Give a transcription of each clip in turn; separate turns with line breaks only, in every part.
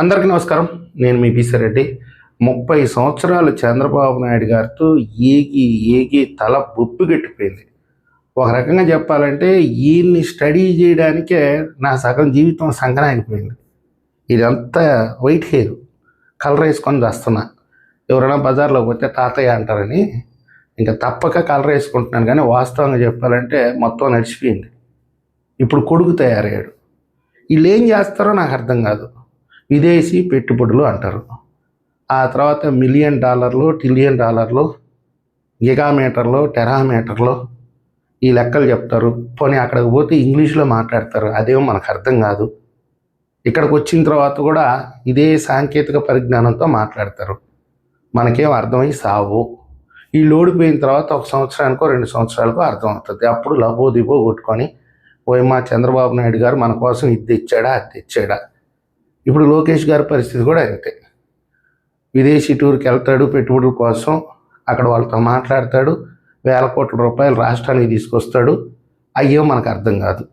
అందరికీ నమస్కారం. నేను మీ రెడ్డి. 30 సంవత్సరాలు చంద్రబాబు నాయుడు గారితో ఏగి ఏగి తల బొప్పిగట్టిపోయింది. ఒక రకంగా చెప్పాలంటే ఈయన్ని స్టడీ చేయడానికే నా సగం జీవితం సంకనాగిపోయింది. ఇదంతా వైట్ హెయిర్ కలర్ వేసుకొని వస్తున్నా. ఎవరైనా బజార్లోకి పోతే తాతయ్య అంటారని ఇంకా తప్పక కలర్ వేసుకుంటున్నాను. కానీ వాస్తవంగా చెప్పాలంటే మొత్తం నడిచిపోయింది. ఇప్పుడు కొడుకు తయారయ్యాడు. వీళ్ళు ఏం చేస్తారో నాకు అర్థం కాదు. విదేశీ పెట్టుబడులు అంటారు. ఆ తర్వాత $1 మిలియన్, $1 ట్రిలియన్, గిగామీటర్లు, టెరామీటర్లు ఈ లెక్కలు చెప్తారు. పోనీ అక్కడికి పోతే ఇంగ్లీష్లో మాట్లాడతారు. అదేమో మనకు అర్థం కాదు. ఇక్కడికి వచ్చిన తర్వాత కూడా ఇదే సాంకేతిక పరిజ్ఞానంతో మాట్లాడతారు. మనకేం అర్థమై సావు. వీళ్ళు ఓడిపోయిన తర్వాత 1 సంవత్సరానికో 2 సంవత్సరాలకో అర్థమవుతుంది. అప్పుడు లబోదిబో కొట్టుకొని ఓయమ్మా చంద్రబాబు నాయుడు గారు మన కోసం ఇది తెచ్చాడా అది తెచ్చాడా. ఇప్పుడు లోకేష్ గారి పరిస్థితి కూడా అంతే. విదేశీ టూర్కి వెళ్తాడు పెట్టుబడుల కోసం, అక్కడ వాళ్ళతో మాట్లాడతాడు, వేల కోట్ల రూపాయలు రాష్ట్రానికి తీసుకొస్తాడు. అయ్యో మనకు అర్థం కాదు.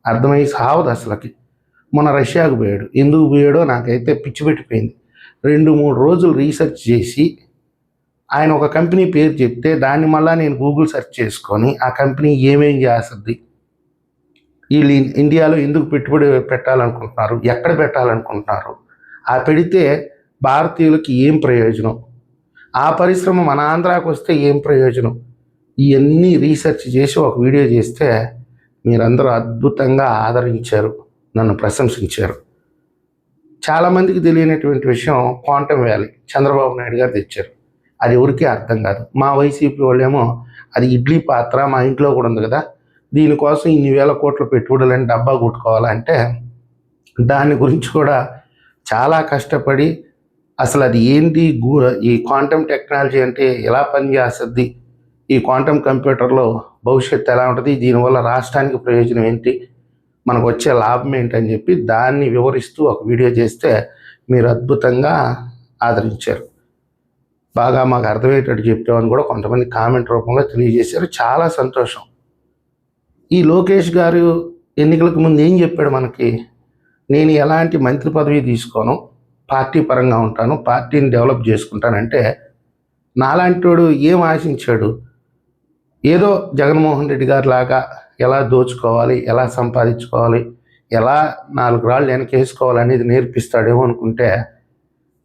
అర్థమై సావదు అసలుకి. మొన్న రష్యాకు పోయాడు. ఎందుకు పోయాడో నాకైతే పిచ్చి పెట్టిపోయింది. 2-3 రోజులు రీసెర్చ్ చేసి ఆయన ఒక కంపెనీ పేరు చెప్తే దాన్ని మళ్ళీ నేను గూగుల్ సెర్చ్ చేసుకొని ఆ కంపెనీ ఏమేం చేస్తుంది, వీళ్ళు ఇండియాలో ఎందుకు పెట్టుబడి పెట్టాలనుకుంటున్నారు, ఎక్కడ పెట్టాలనుకుంటున్నారు, ఆ పెడితే భారతీయులకి ఏం ప్రయోజనం, ఆ పరిశ్రమ మన ఆంధ్రాకి వస్తే ఏం ప్రయోజనం, ఇవన్నీ రీసెర్చ్ చేసి ఒక వీడియో చేస్తే మీరందరూ అద్భుతంగా ఆదరించారు, నన్ను ప్రశంసించారు. చాలామందికి తెలియనటువంటి విషయం క్వాంటమ్ వ్యాలీ చంద్రబాబు నాయుడు గారు తెచ్చారు. అది ఎవరికీ అర్థం కాదు. మా వైసీపీ వాళ్ళేమో అది ఇడ్లీ పాత్ర మా ఇంట్లో కూడా ఉంది కదా, దీనికోసం ఇన్ని వేల కోట్ల పెట్టుబడులని డబ్బా కొట్టుకోవాలంటే దాని గురించి కూడా చాలా కష్టపడి అసలు అది ఏంటి, ఈ క్వాంటమ్ టెక్నాలజీ అంటే ఎలా పనిచేస్తుంది, ఈ క్వాంటమ్ కంప్యూటర్లో భవిష్యత్తు ఎలా ఉంటుంది, దీనివల్ల రాష్ట్రానికి ప్రయోజనం ఏంటి, మనకు వచ్చే లాభం ఏంటని చెప్పి దాన్ని వివరిస్తూ ఒక వీడియో చేస్తే మీరు అద్భుతంగా ఆదరించారు. బాగా మాకు అర్థమయ్యేటట్టు చెప్పామని కూడా కొంతమంది కామెంట్ రూపంలో తెలియజేశారు. చాలా సంతోషం. ఈ లోకేష్ గారు ఎన్నికలకు ముందు ఏం చెప్పాడు మనకి, నేను ఎలాంటి మంత్రి పదవి తీసుకోను, పార్టీ పరంగా ఉంటాను, పార్టీని డెవలప్ చేసుకుంటానంటే నాలాంటి వాడు ఏం ఆశించాడు, ఏదో జగన్మోహన్ రెడ్డి గారి లాగా ఎలా దోచుకోవాలి, ఎలా సంపాదించుకోవాలి, ఎలా 4 రాళ్ళు వెనకేసుకోవాలి అనేది నేర్పిస్తాడేమో అనుకుంటే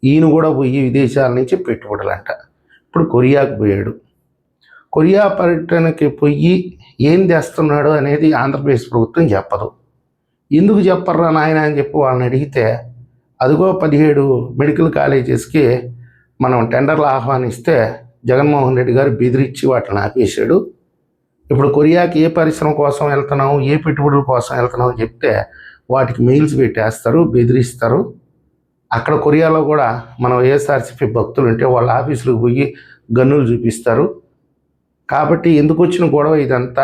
ఈయన కూడా పోయి విదేశాల నుంచి పెట్టుబడులంట. ఇప్పుడు కొరియాకు పోయాడు. కొరియా పర్యటనకి పోయి ఏం తెస్తున్నాడు అనేది ఆంధ్రప్రదేశ్ ప్రభుత్వం చెప్పదు. ఎందుకు చెప్పర్రా నాయన అని చెప్పి వాళ్ళని అడిగితే అదిగో 17 మెడికల్ కాలేజెస్కి మనం టెండర్లు ఆహ్వానిస్తే జగన్మోహన్ రెడ్డి గారు బెదిరించి వాటిని ఆపేశాడు. ఇప్పుడు కొరియాకి ఏ పరిశ్రమ కోసం వెళ్తున్నాము, ఏ పెట్టుబడుల కోసం వెళ్తున్నాము అని చెప్తే వాటికి మెయిల్స్ పెట్టేస్తారు, బెదిరిస్తారు. అక్కడ కొరియాలో కూడా మనం వైఎస్ఆర్సీపీ భక్తులు ఉంటే వాళ్ళ ఆఫీసులకు పోయి గన్నులు చూపిస్తారు. కాబట్టి ఎందుకు వచ్చిన గొడవ ఇదంతా,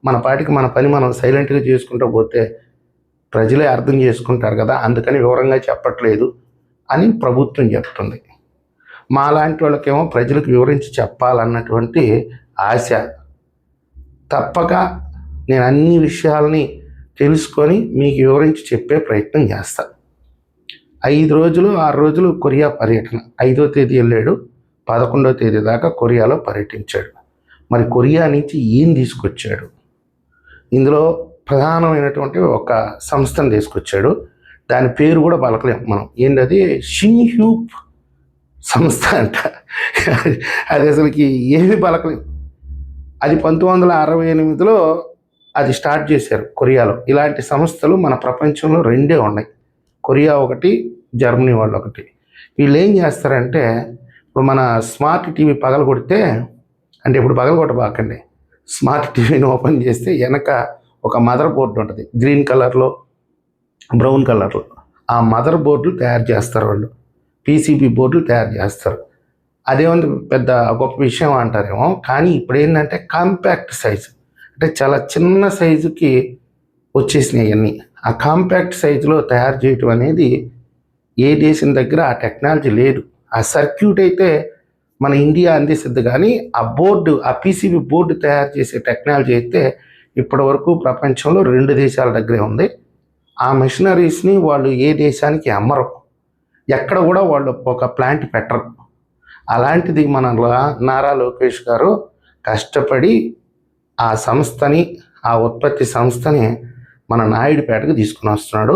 మన పాటికి మన పని మనం సైలెంట్గా చేసుకుంటూ పోతే ప్రజలే అర్థం చేసుకుంటారు కదా, అందుకని వివరంగా చెప్పట్లేదు అని ప్రభుత్వం చెప్తుంది. మాలాంటి వాళ్ళకేమో ప్రజలకు వివరించి చెప్పాలన్నటువంటి ఆశ. తప్పక నేను అన్ని విషయాలని తెలుసుకొని మీకు వివరించి చెప్పే ప్రయత్నం చేస్తాను. 5 రోజులు 6 రోజులు కొరియా పర్యటన. 5వ తేదీ వెళ్ళాడు, 11వ తేదీ దాకా కొరియాలో పర్యటించాడు. మరి కొరియా నుంచి ఏం తీసుకొచ్చాడు, ఇందులో ప్రధానమైనటువంటి ఒక సంస్థను తీసుకొచ్చాడు. దాని పేరు కూడా పలకలేం మనం, ఏంటది షిన్హ్యూప్ సంస్థ అంట. అది అసలుకి ఏమీ పలకలేం. అది 1968లో అది స్టార్ట్ చేశారు కొరియాలో. ఇలాంటి సంస్థలు మన ప్రపంచంలో 2 ఉన్నాయి, కొరియా ఒకటి, జర్మనీ వాళ్ళు ఒకటి. వీళ్ళు ఏం చేస్తారంటే ఇప్పుడు మన స్మార్ట్ టీవీ పగలగొడితే, అంటే ఇప్పుడు పగలగొట్టబాకండి, స్మార్ట్ టీవీని ఓపెన్ చేస్తే వెనక ఒక మదర్ బోర్డు ఉంటుంది, గ్రీన్ కలర్లో బ్రౌన్ కలర్లో. ఆ మదర్ బోర్డులు తయారు చేస్తారు వాళ్ళు, పీసీబీ బోర్డులు తయారు చేస్తారు. అదేమంటే పెద్ద గొప్ప విషయం అంటారేమో, కానీ ఇప్పుడు ఏంటంటే కాంపాక్ట్ సైజు, అంటే చాలా చిన్న సైజుకి వచ్చేసినాయి అన్నీ. ఆ కాంపాక్ట్ సైజులో తయారు చేయటం అనేది ఏ దేశం దగ్గర ఆ టెక్నాలజీ లేదు. ఆ సర్క్యూట్ అయితే మన ఇండియా అందిస్తుంది, కానీ ఆ బోర్డు, ఆ పీసీబీ బోర్డు తయారు చేసే టెక్నాలజీ అయితే ఇప్పటి వరకు ప్రపంచంలో 2 దేశాల దగ్గరే ఉంది. ఆ మెషినరీస్ని వాళ్ళు ఏ దేశానికి అమ్మరు. ఎక్కడ కూడా వాళ్ళు ఒక ప్లాంట్ పెట్టరు. అలాంటిది మన నారా లోకేష్ గారు కష్టపడి ఆ సంస్థని, ఆ ఉత్పత్తి సంస్థని మన నాయుడుపేటకు తీసుకుని వస్తున్నాడు.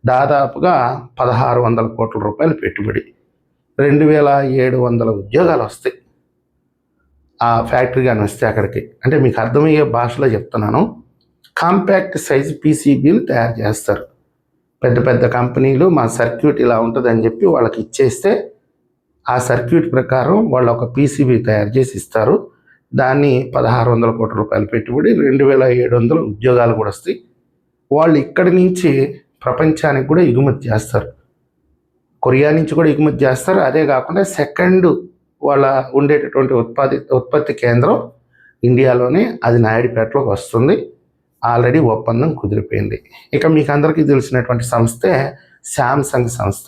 దాదాపుగా 1600 కోట్ల రూపాయలు పెట్టుబడి, 2700 ఉద్యోగాలు వస్తాయి ఆ ఫ్యాక్టరీ కానీ వస్తే అక్కడికి. అంటే మీకు అర్థమయ్యే భాషలో చెప్తున్నాను. కాంపాక్ట్ సైజ్ పీసీబీలు తయారు చేస్తారు పెద్ద పెద్ద కంపెనీలు. మా సర్క్యూట్ ఇలా ఉంటుందని చెప్పి వాళ్ళకి ఇచ్చేస్తే ఆ సర్క్యూట్ ప్రకారం వాళ్ళు ఒక పీసీబీ తయారు చేసి ఇస్తారు. దాన్ని 1600 కోట్ల రూపాయలు పెట్టుబడి, 2700 ఉద్యోగాలు కూడా వస్తాయి. వాళ్ళు ఇక్కడి నుంచి ప్రపంచానికి కూడా ఎగుమతి చేస్తారు. కొరియా నుంచి కూడా ఎగుమతి చేస్తారు. అదే కాకుండా సెకండ్ వాళ్ళ ఉండేటటువంటి ఉత్పత్తి కేంద్రం ఇండియాలోనే, అది నాయుడుపేటలోకి వస్తుంది. ఆల్రెడీ ఒప్పందం కుదిరిపోయింది. ఇక మీకు అందరికీ తెలిసినటువంటి సంస్థే శాంసంగ్ సంస్థ.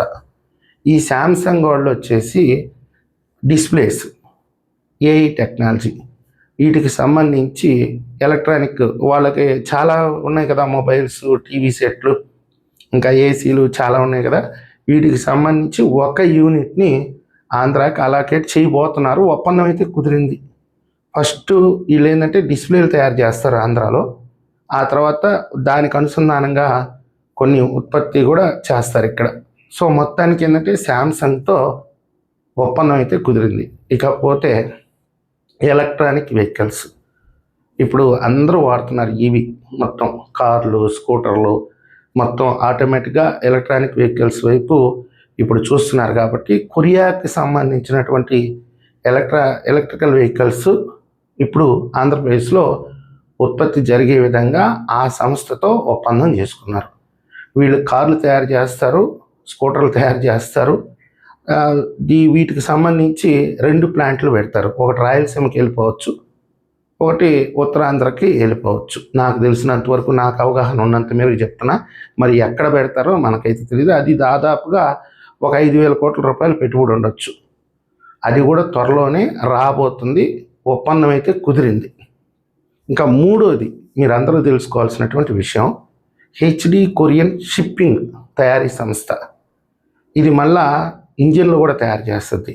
ఈ శాంసంగ్ వాళ్ళు వచ్చేసి డిస్ప్లేస్, ఏఐ టెక్నాలజీ, వీటికి సంబంధించి ఎలక్ట్రానిక్ వాళ్ళకి చాలా ఉన్నాయి కదా, మొబైల్స్, టీవీ సెట్లు, ఇంకా ఏసీలు చాలా ఉన్నాయి కదా. వీటికి సంబంధించి ఒక యూనిట్ని ఆంధ్రాకి అలాకేట్ చేయబోతున్నారు. ఒప్పందం అయితే కుదిరింది. ఫస్ట్ వీళ్ళు ఏంటంటే డిస్ప్లేలు తయారు చేస్తారు ఆంధ్రాలో. ఆ తర్వాత దానికి అనుసంధానంగా కొన్ని ఉత్పత్తి కూడా చేస్తారు ఇక్కడ. సో మొత్తానికి ఏంటంటే శాంసంగ్తో ఒప్పందం అయితే కుదిరింది. ఇకపోతే ఎలక్ట్రానిక్ వెహికల్స్ ఇప్పుడు అందరూ వాడుతున్నారు. ఈవీ మొత్తం కార్లు, స్కూటర్లు మొత్తం ఆటోమేటిక్గా ఎలక్ట్రానిక్ వెహికల్స్ వైపు ఇప్పుడు చూస్తున్నారు. కాబట్టి కొరియాకి సంబంధించినటువంటి ఎలక్ట్రికల్ వెహికల్స్ ఇప్పుడు ఆంధ్రప్రదేశ్లో ఉత్పత్తి జరిగే విధంగా ఆ సంస్థతో ఒప్పందం చేసుకున్నారు. వీళ్ళు కార్లు తయారు చేస్తారు, స్కూటర్లు తయారు చేస్తారు. వీటికి సంబంధించి 2 ప్లాంట్లు పెడతారు. ఒకటి రాయలసీమకి వెళ్ళిపోవచ్చు, ఒకటి ఉత్తరాంధ్రకి వెళ్ళిపోవచ్చు. నాకు తెలిసినంత వరకు, నాకు అవగాహన ఉన్నంత మేరకు చెప్తున్నా. మరి ఎక్కడ పెడతారో మనకైతే తెలియదు. అది దాదాపుగా ఒక 5000 కోట్ల రూపాయలు పెట్టుబడి ఉండొచ్చు. అది కూడా త్వరలోనే రాబోతుంది. ఒప్పందం అయితే కుదిరింది. ఇంకా మూడోది మీరందరూ తెలుసుకోవాల్సినటువంటి విషయం, హెచ్డి కొరియన్ షిప్పింగ్ తయారీ సంస్థ. ఇది మళ్ళా ఇంజిన్లు కూడా తయారు చేస్తుంది.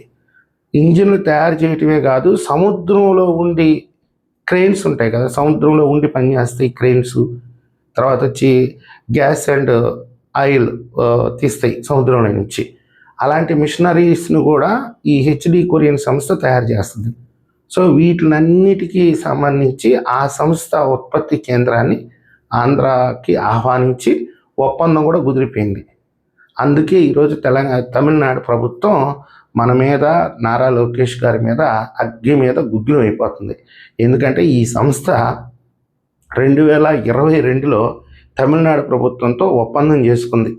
ఇంజిన్లు తయారు చేయటమే కాదు, సముద్రంలో ఉండి క్రెయిన్స్ ఉంటాయి కదా, సముద్రంలో ఉండి పనిచేస్తాయి క్రెయిన్స్. తర్వాత వచ్చి గ్యాస్ అండ్ ఆయిల్ తీస్తాయి సముద్రంలో నుంచి. అలాంటి మిషనరీస్ను కూడా ఈ హెచ్డి కొరియన్ సంస్థ తయారు చేస్తుంది. సో వీటినన్నిటికీ సంబంధించి ఆ సంస్థ ఉత్పత్తి కేంద్రాన్ని ఆంధ్రాకి ఆహ్వానించి ఒప్పందం కూడా కుదిరిపోయింది. అందుకే ఈరోజు తమిళనాడు ప్రభుత్వం మన మీద, నారా లోకేష్ గారి మీద అగ్గి మీద గుగ్గిలం అయిపోతుంది. ఎందుకంటే ఈ సంస్థ 2022లో తమిళనాడు ప్రభుత్వంతో ఒప్పందం చేసుకుంది.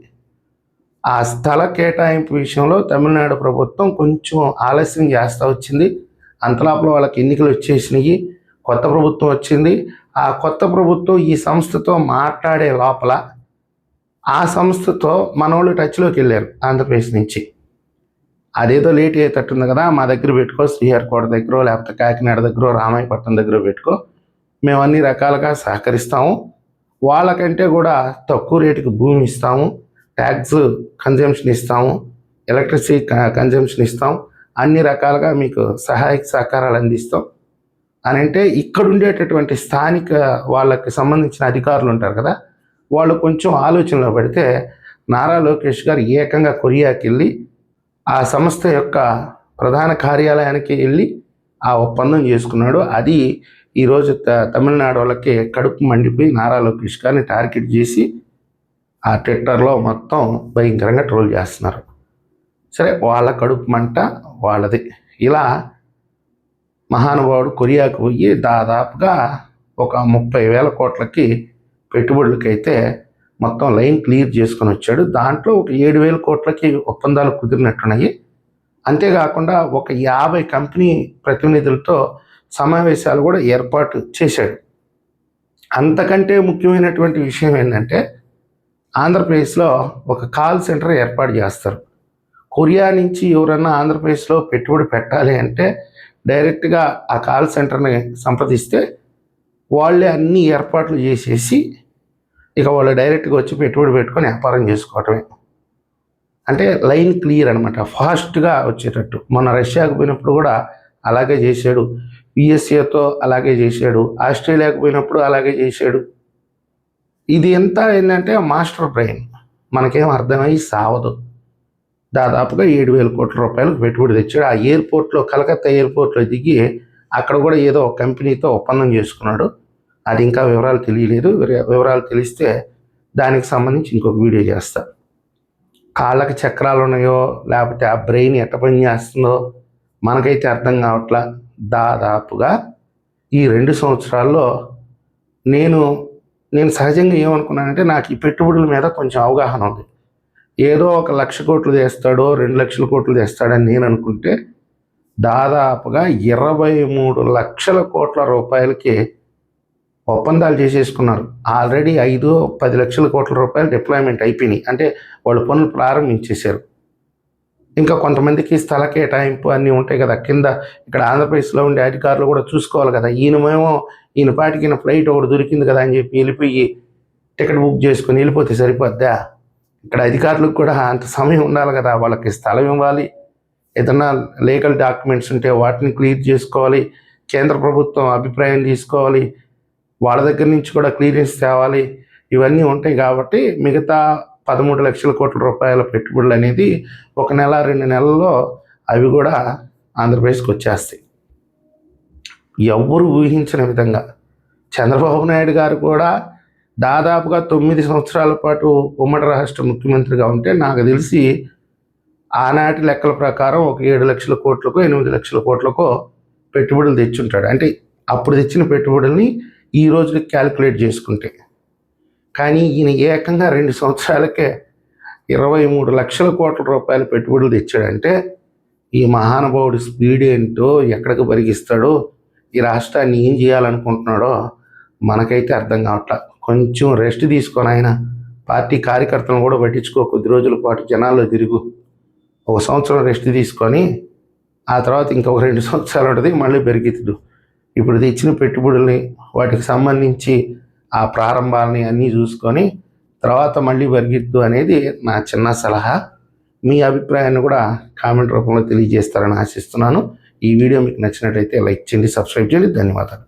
ఆ స్థల కేటాయింపు విషయంలో తమిళనాడు ప్రభుత్వం కొంచెం ఆలస్యం చేస్తూ వచ్చింది. అంతలోపల వాళ్ళకి ఎన్నికలు వచ్చేసినాయి, కొత్త ప్రభుత్వం వచ్చింది. ఆ కొత్త ప్రభుత్వం ఈ సంస్థతో మాట్లాడే లోపల ఆ సంస్థతో మనోళ్ళు టచ్లోకి వెళ్ళారు ఆంధ్రప్రదేశ్ నుంచి. అదేదో లేట్ అయ్యేటట్టుంది కదా, మా దగ్గర పెట్టుకో, శ్రీహరికోట దగ్గర, లేకపోతే కాకినాడ దగ్గర, రామాయపట్నం దగ్గర పెట్టుకో, మేము అన్ని రకాలుగా సహకరిస్తాము, వాళ్ళకంటే కూడా తక్కువ రేటుకి భూమి ఇస్తాము, ట్యాక్స్ కన్జంప్షన్ ఇస్తాము, ఎలక్ట్రిసిటీ కన్జంప్షన్ ఇస్తాం, అన్ని రకాలుగా మీకు సహాయక సహకారాలు అందిస్తాం అని అంటే, ఇక్కడ ఉండేటటువంటి స్థానిక వాళ్ళకి సంబంధించిన అధికారులు ఉంటారు కదా, వాళ్ళు కొంచెం ఆలోచనలో పడితే నారా లోకేష్ గారు ఏకంగా కొరియాకి వెళ్ళి ఆ సంస్థ యొక్క ప్రధాన కార్యాలయానికి వెళ్ళి ఆ ఒప్పందం చేసుకున్నాడు. అది ఈరోజు తమిళనాడు వాళ్ళకి కడుపు మండిపోయి నారా లోకేష్ గారిని టార్గెట్ చేసి ఆ ట్విట్టర్లో మొత్తం భయంకరంగా ట్రోల్ చేస్తున్నారు. సరే, వాళ్ళ కడుపు మంట వాళ్ళది. ఇలా మహానుభావుడు కొరియాకు పోయి దాదాపుగా ఒక 30,000 కోట్లకి పెట్టుబడులకైతే మొత్తం లైన్ క్లియర్ చేసుకొని వచ్చాడు. దాంట్లో ఒక 7,000 కోట్లకి ఒప్పందాలు కుదిరినట్టున్నాయి. అంతేకాకుండా ఒక 50 కంపెనీ ప్రతినిధులతో సమావేశాలు కూడా ఏర్పాటు చేశాడు. అంతకంటే ముఖ్యమైనటువంటి విషయం ఏంటంటే, ఆంధ్రప్రదేశ్లో ఒక కాల్ సెంటర్ ఏర్పాటు చేస్తారు. కొరియా నుంచి ఎవరన్నా ఆంధ్రప్రదేశ్లో పెట్టుబడి పెట్టాలి అంటే డైరెక్ట్గా ఆ కాల్ సెంటర్ని సంప్రదిస్తే వాళ్ళే అన్ని ఏర్పాట్లు చేసేసి ఇక వాళ్ళు డైరెక్ట్గా వచ్చి పెట్టుబడి పెట్టుకొని వ్యాపారం చేసుకోవటమే. అంటే లైన్ క్లియర్ అనమాట, ఫాస్ట్గా వచ్చేటట్టు. మొన్న రష్యాకు పోయినప్పుడు కూడా అలాగే చేశాడు, యుఎస్ఏతో అలాగే చేశాడు, ఆస్ట్రేలియాకు పోయినప్పుడు అలాగే చేశాడు. ఇది ఎంత ఏంటంటే మాస్టర్ బ్రెయిన్, మనకేం అర్థమై సావదు. దాదాపుగా 7,000 కోట్ల రూపాయలకు పెట్టుబడి తెచ్చాడు. ఆ ఎయిర్పోర్ట్లో, కలకత్తా ఎయిర్పోర్ట్లో దిగి అక్కడ కూడా ఏదో ఒక కంపెనీతో ఒప్పందం చేసుకున్నాడు. అది ఇంకా వివరాలు తెలియలేదు. వివరాలు తెలిస్తే దానికి సంబంధించి ఇంకొక వీడియో చేస్తా. కాళ్ళకి చక్రాలు ఉన్నాయో లేకపోతే ఆ బ్రెయిన్ ఎట్ట పని చేస్తుందో మనకైతే అర్థం కావట్లా. దాదాపుగా ఈ 2 సంవత్సరాల్లో నేను సహజంగా ఏమనుకున్నానంటే, నాకు ఈ పెట్టుబడుల మీద కొంచెం అవగాహన ఉంది. ఏదో 1,00,000 కోట్లు తెస్తాడో 2,00,000 కోట్లు తెస్తాడని నేను అనుకుంటే, దాదాపుగా 23 లక్షల కోట్ల రూపాయలకి ఒప్పందాలు చేసేసుకున్నారు. ఆల్రెడీ 5-10 లక్షల కోట్ల రూపాయలు డిప్లాయ్మెంట్ అయిపోయినాయి. అంటే వాళ్ళు పనులు ప్రారంభించేశారు. ఇంకా కొంతమందికి స్థల కేటాయింపు అన్నీ ఉంటాయి కదా కింద. ఇక్కడ ఆంధ్రప్రదేశ్లో ఉండే అధికారులు కూడా చూసుకోవాలి కదా. ఈయన పాటికి ఫ్లైట్ ఒకటి దొరికింది కదా అని చెప్పి వెళ్ళిపోయి టికెట్ బుక్ చేసుకుని వెళ్ళిపోతే సరిపోద్దా? ఇక్కడ అధికారులకు కూడా అంత సమయం ఉండాలి కదా. వాళ్ళకి స్థలం ఇవ్వాలి, ఏదన్నా లీగల్ డాక్యుమెంట్స్ ఉంటే వాటిని క్లియర్ చేసుకోవాలి, కేంద్ర ప్రభుత్వం అభిప్రాయం తీసుకోవాలి, వాళ్ళ దగ్గర నుంచి కూడా క్లియరెన్స్ తేవాలి. ఇవన్నీ ఉంటాయి కాబట్టి మిగతా 13 లక్షల కోట్ల రూపాయల పెట్టుబడులు అనేది 1 నెల 2 నెలల్లో అవి కూడా ఆంధ్రప్రదేశ్కి వచ్చేస్తాయి. ఎవ్వరు ఊహించిన విధంగా చంద్రబాబు నాయుడు గారు కూడా దాదాపుగా 9 సంవత్సరాల పాటు ఉమ్మడి రాష్ట్ర ముఖ్యమంత్రిగా ఉంటే నాకు తెలిసి ఆనాటి లెక్కల ప్రకారం ఒక 7 లక్షల కోట్లకో 8 లక్షల కోట్లకో పెట్టుబడులు తెచ్చుంటాడు. అంటే అప్పుడు తెచ్చిన పెట్టుబడుల్ని ఈ రోజుకి క్యాలిక్యులేట్ చేసుకుంటే. కానీ ఈయన ఏకంగా 2 సంవత్సరాలకే 23 లక్షల కోట్ల రూపాయల పెట్టుబడులు తెచ్చాడంటే ఈ మహానుభావుడి స్పీడ్ ఏంటో, ఎక్కడికి పరిగిస్తాడో, ఈ రాష్ట్రాన్ని ఏం చేయాలనుకుంటున్నాడో మనకైతే అర్థం కావట్లా. కొంచెం రెస్ట్ తీసుకొని ఆయన పార్టీ కార్యకర్తలను కూడా పట్టించుకో, కొద్ది రోజుల పాటు జనాల్లో తిరుగు, 1 సంవత్సరం రెస్ట్ తీసుకొని ఆ తర్వాత ఇంకొక 2 సంవత్సరాలు ఉంటుంది, మళ్ళీ పెరిగిద్దు. ఇప్పుడు తెచ్చిన పెట్టుబడుల్ని, వాటికి సంబంధించి ఆ ప్రారంభాలని అన్నీ చూసుకొని తర్వాత మళ్ళీ పెరిగిద్దు అనేది నా చిన్న సలహా. మీ అభిప్రాయాన్ని కూడా కామెంట్ రూపంలో తెలియజేస్తారని ఆశిస్తున్నాను. ఈ వీడియో మీకు నచ్చినట్లయితే లైక్ చేయండి, సబ్స్క్రైబ్ చేయండి. ధన్యవాదాలు.